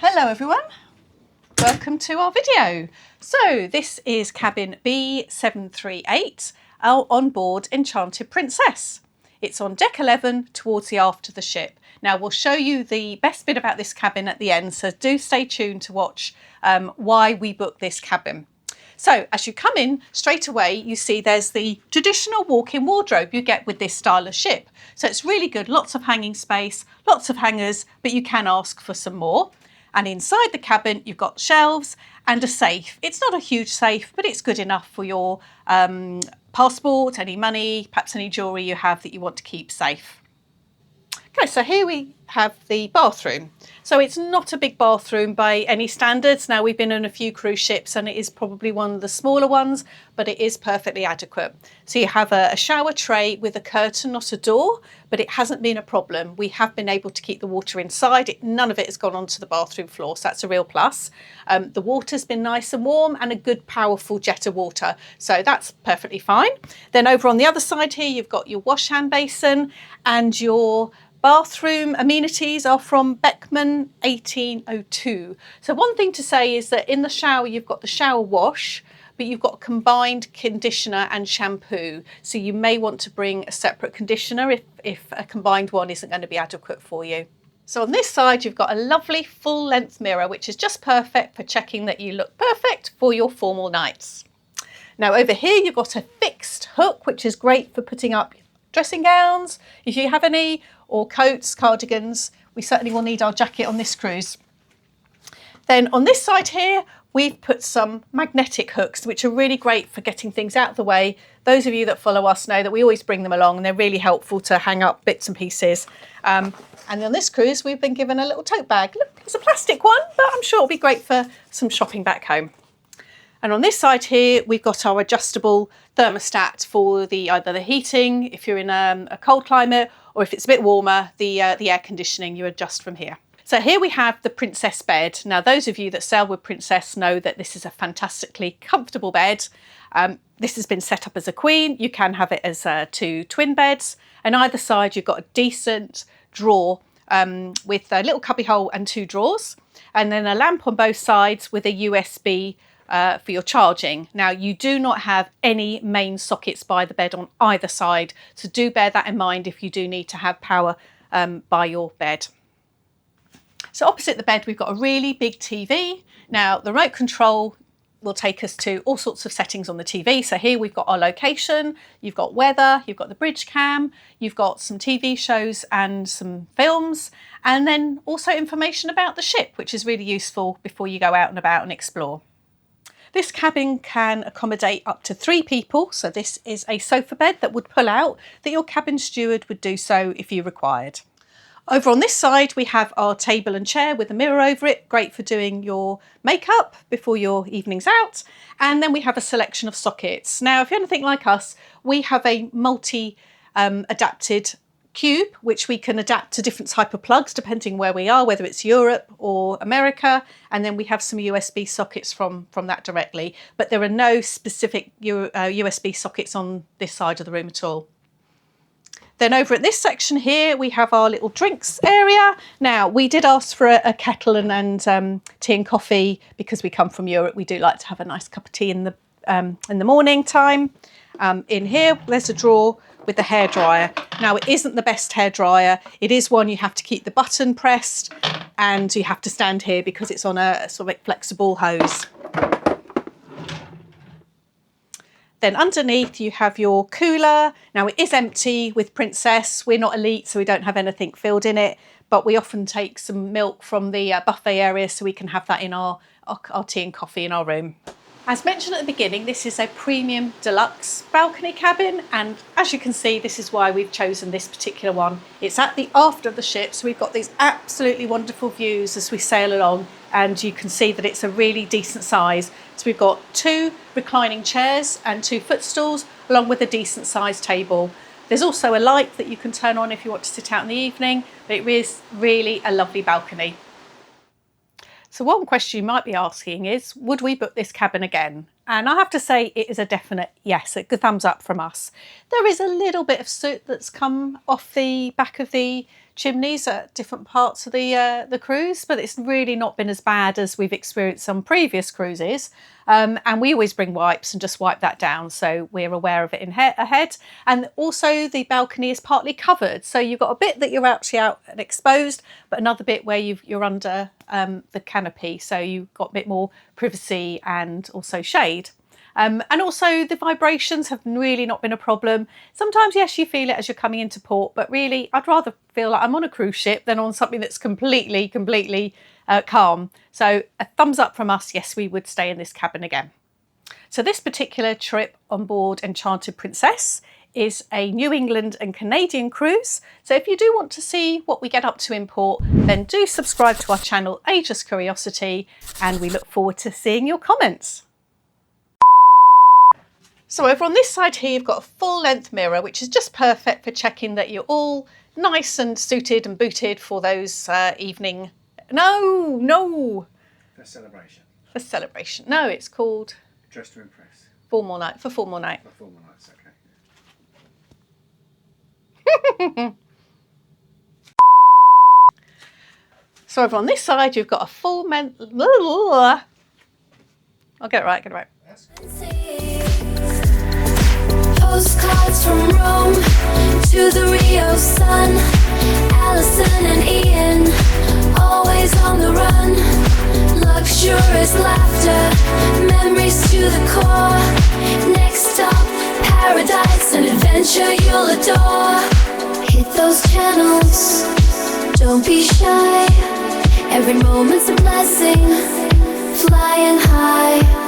Hello everyone, welcome to our video. So this is cabin B738 on board Enchanted Princess. It's on deck 11 towards the aft of the ship. Now we'll show you the best bit about this cabin at the end, so do stay tuned to watch why we booked this cabin. So as you come in, straight away you see there's the traditional walk-in wardrobe you get with this style of ship. So it's really good, lots of hanging space, lots of hangers, but you can ask for some more. And inside the cabin you've got shelves and a safe. It's not a huge safe, but it's good enough for your passport, any money, perhaps any jewellery you have that you want to keep safe. Okay, so here we have the bathroom. So it's not a big bathroom by any standards. Now we've been on a few cruise ships and it is probably one of the smaller ones, but it is perfectly adequate. So you have a shower tray with a curtain, not a door, but it hasn't been a problem. We have been able to keep the water inside. None of it has gone onto the bathroom floor, so that's a real plus. The water's been nice and warm and a good powerful jet of water, so that's perfectly fine. Then over on the other side here, you've got your wash hand basin, and your bathroom amenities are from Beckman 1802. So one thing to say is that in the shower you've got the shower wash, but you've got combined conditioner and shampoo. So you may want to bring a separate conditioner if a combined one isn't going to be adequate for you. So on this side you've got a lovely full length mirror, which is just perfect for checking that you look perfect for your formal nights. Now over here you've got a fixed hook, which is great for putting up dressing gowns, if you have any, or coats, cardigans. We certainly will need our jacket on this cruise. Then on this side here, we've put some magnetic hooks, which are really great for getting things out of the way. Those of you that follow us know that we always bring them along and they're really helpful to hang up bits and pieces. And on this cruise, we've been given a little tote bag. Look, it's a plastic one, but I'm sure it'll be great for some shopping back home. And on this side here, we've got our adjustable thermostat for either the heating, if you're in a cold climate, or if it's a bit warmer, the air conditioning you adjust from here. So here we have the Princess bed. Now, those of you that sail with Princess know that this is a fantastically comfortable bed. This has been set up as a queen. You can have it as two twin beds. And either side, you've got a decent drawer with a little cubby hole and two drawers. And then a lamp on both sides with a USB for your charging. Now you do not have any main sockets by the bed on either side, so do bear that in mind if you do need to have power by your bed. So opposite the bed we've got a really big TV. Now the remote control will take us to all sorts of settings on the TV. So here we've got our location, you've got weather, you've got the bridge cam, you've got some TV shows and some films, and then also information about the ship, which is really useful before you go out and about and explore. This cabin can accommodate up to 3 people, so this is a sofa bed that would pull out, that your cabin steward would do so if you required. Over on this side we have our table and chair with a mirror over it, great for doing your makeup before your evening's out. And then we have a selection of sockets. Now if you're anything like us, we have a multi-adapted cube, which we can adapt to different type of plugs depending where we are, whether it's Europe or America, and then we have some USB sockets from that directly, but there are no specific USB sockets on this side of the room at all. Then over at this section here we have our little drinks area. Now we did ask for a kettle and tea and coffee because we come from Europe. We do like to have a nice cup of tea in the morning time. In here there's a drawer with the hairdryer. Now it isn't the best hairdryer. It is one you have to keep the button pressed and you have to stand here because it's on a sort of flexible hose. Then underneath you have your cooler. Now it is empty with Princess. We're not elite, so we don't have anything filled in it, but we often take some milk from the buffet area so we can have that in our tea and coffee in our room. As mentioned at the beginning, this is a Premium Deluxe Balcony cabin, and as you can see, this is why we've chosen this particular one. It's at the aft of the ship, so we've got these absolutely wonderful views as we sail along, and you can see that it's a really decent size. So we've got 2 reclining chairs and 2 footstools, along with a decent sized table. There's also a light that you can turn on if you want to sit out in the evening, but it is really a lovely balcony. So one question you might be asking is, would we book this cabin again? And I have to say it is a definite yes, a good thumbs up from us. There is a little bit of soot that's come off the back of the chimneys at different parts of the cruise, but it's really not been as bad as we've experienced on previous cruises. And we always bring wipes and just wipe that down, so we're aware of it ahead. And also the balcony is partly covered, so you've got a bit that you're actually out and exposed, but another bit where you're under the canopy, so you've got a bit more privacy and also shade. And also the vibrations have really not been a problem. Sometimes, yes, you feel it as you're coming into port, but really I'd rather feel like I'm on a cruise ship than on something that's completely calm. So a thumbs up from us. Yes, we would stay in this cabin again. So this particular trip on board Enchanted Princess is a New England and Canadian cruise. So if you do want to see what we get up to in port, then do subscribe to our channel, Ageless Curiosity, and we look forward to seeing your comments. So over on this side here, you've got a full length mirror, which is just perfect for checking that you're all nice and suited and booted for those evening. No. For celebration. For celebration. No, it's called Dress to Impress. Formal night. For formal night. For formal nights, okay. So over on this side, you've got a full length. I'll get it right. That's Postcards from Rome to the Rio sun. Allison and Ian, always on the run. Luxurious laughter, memories to the core. Next stop, paradise, an adventure you'll adore. Hit those channels, don't be shy. Every moment's a blessing, flying high.